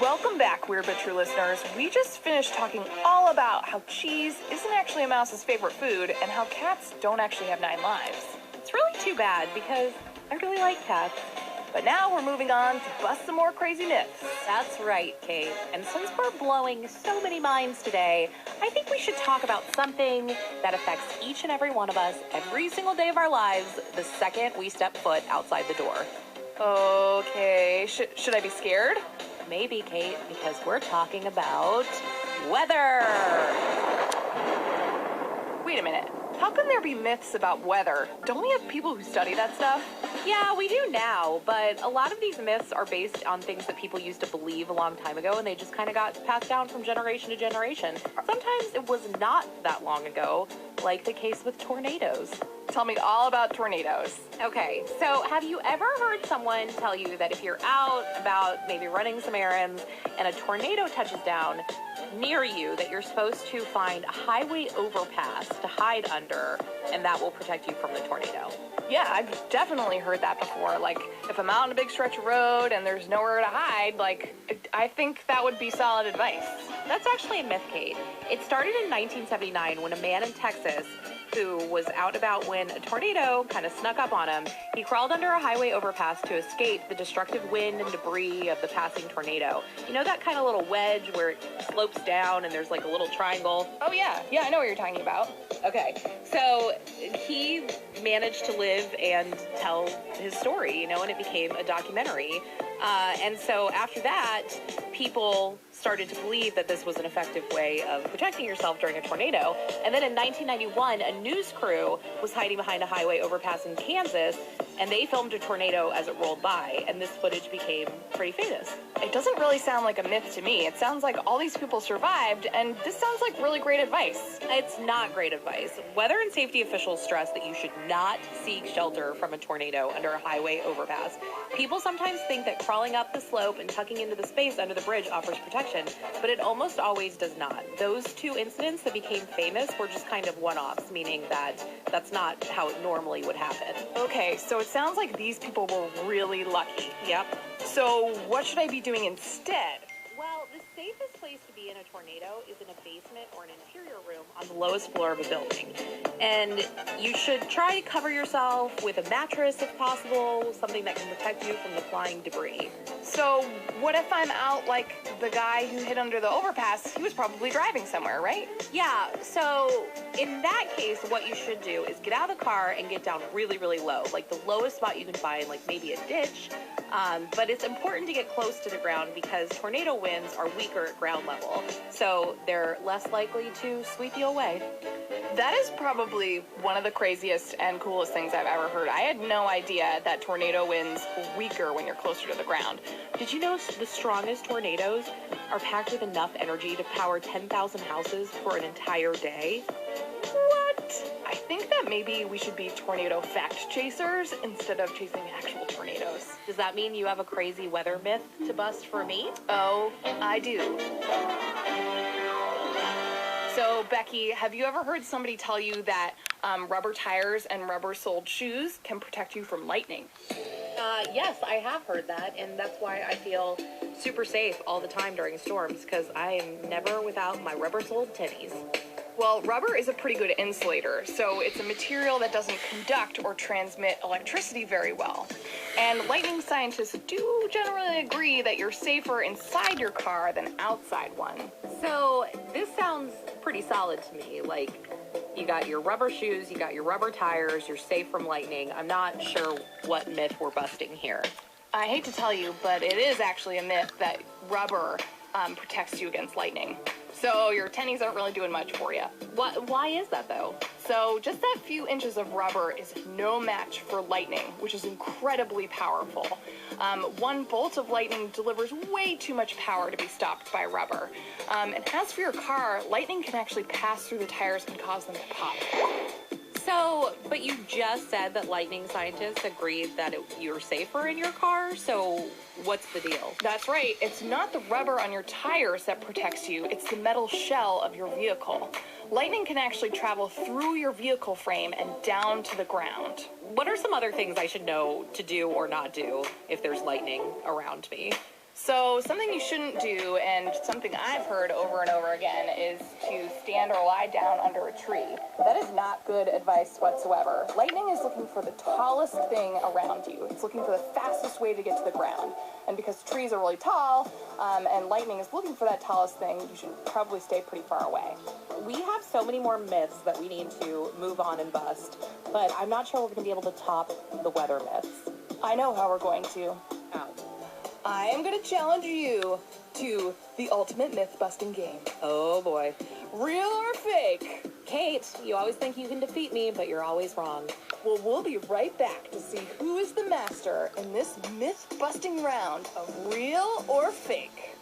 Welcome back, Weird But True listeners. We just finished talking all about how cheese isn't actually a mouse's favorite food and how cats don't actually have 9 lives. It's really too bad because I really like cats. But now we're moving on to bust some more crazy myths. That's right, Kate. And since we're blowing so many minds today, I think we should talk about something that affects each and every one of us every single day of our lives the second we step foot outside the door. Okay, should I be scared? Maybe, Kate, because we're talking about weather. Wait a minute. How can there be myths about weather? Don't we have people who study that stuff? Yeah, we do now, but a lot of these myths are based on things that people used to believe a long time ago, and they just kind of got passed down from generation to generation. Sometimes it was not that long ago, like the case with tornadoes. Tell me all about tornadoes. Okay, so have you ever heard someone tell you that if you're out about maybe running some errands and a tornado touches down near you, that you're supposed to find a highway overpass to hide under, and that will protect you from the tornado? Yeah, I've definitely heard that before. Like, if I'm out on a big stretch of road and there's nowhere to hide, I think that would be solid advice. That's actually a myth, Kate. It started in 1979 when a man in Texas who was out and about when a tornado kind of snuck up on him. He crawled under a highway overpass to escape the destructive wind and debris of the passing tornado. You know that kind of little wedge where it slopes down and there's like a little triangle? Oh, yeah. Yeah, I know what you're talking about. Okay, so he managed to live and tell his story, and it became a documentary. And so after that, people started to believe that this was an effective way of protecting yourself during a tornado. And then in 1991, a news crew was hiding behind a highway overpass in Kansas, and they filmed a tornado as it rolled by, and this footage became pretty famous. It doesn't really sound like a myth to me. It sounds like all these people survived, and this sounds like really great advice. It's not great advice. Weather and safety officials stress that you should not seek shelter from a tornado under a highway overpass. People sometimes think that crawling up the slope and tucking into the space under the bridge offers protection, but it almost always does not. Those two incidents that became famous were just kind of one-offs, meaning that that's not how it normally would happen. Okay, so it sounds like these people were really lucky. Yep. So what should I be doing instead? Well, the safest place to be in a tornado is in a basement or an interior room on the lowest floor of a building. And you should try to cover yourself with a mattress if possible, something that can protect you from the flying debris. So what if I'm out like the guy who hid under the overpass? He was probably driving somewhere, right? Yeah, so in that case, what you should do is get out of the car and get down really, really low, like the lowest spot you can find, like maybe a ditch. But it's important to get close to the ground because tornado winds are weaker at ground level, so they're less likely to sweep you away. That is probably one of the craziest and coolest things I've ever heard. I had no idea that tornado winds were weaker when you're closer to the ground. Did you know the strongest tornadoes are packed with enough energy to power 10,000 houses for an entire day? What? I think that maybe we should be tornado fact chasers instead of chasing actual tornadoes. Does that mean you have a crazy weather myth to bust for me? Oh, I do. So, Becky, have you ever heard somebody tell you that rubber tires and rubber-soled shoes can protect you from lightning? Yes, I have heard that, and that's why I feel super safe all the time during storms, because I am never without my rubber-soled tennies. Well, rubber is a pretty good insulator, so it's a material that doesn't conduct or transmit electricity very well. And lightning scientists do generally agree that you're safer inside your car than outside one. So this sounds pretty solid to me. Like, you got your rubber shoes, you got your rubber tires, you're safe from lightning. I'm not sure what myth we're busting here. I hate to tell you, but it is actually a myth that rubber protects you against lightning. So your tennies aren't really doing much for you. Why is that, though? So just that few inches of rubber is no match for lightning, which is incredibly powerful. 1 bolt of lightning delivers way too much power to be stopped by rubber. And as for your car, lightning can actually pass through the tires and cause them to pop. So, but you just said that lightning scientists agreed that you're safer in your car, so what's the deal? That's right. It's not the rubber on your tires that protects you, it's the metal shell of your vehicle. Lightning can actually travel through your vehicle frame and down to the ground. What are some other things I should know to do or not do if there's lightning around me? So something you shouldn't do, and something I've heard over and over again, is to stand or lie down under a tree. That is not good advice whatsoever. Lightning is looking for the tallest thing around you. It's looking for the fastest way to get to the ground. And because trees are really tall, and lightning is looking for that tallest thing, you should probably stay pretty far away. We have so many more myths that we need to move on and bust, but I'm not sure we're going to be able to top the weather myths. I know how we're going to. How? I am going to challenge you to the ultimate myth-busting game. Oh boy. Real or fake? Kate, you always think you can defeat me, but you're always wrong. Well, we'll be right back to see who is the master in this myth-busting round of real or fake.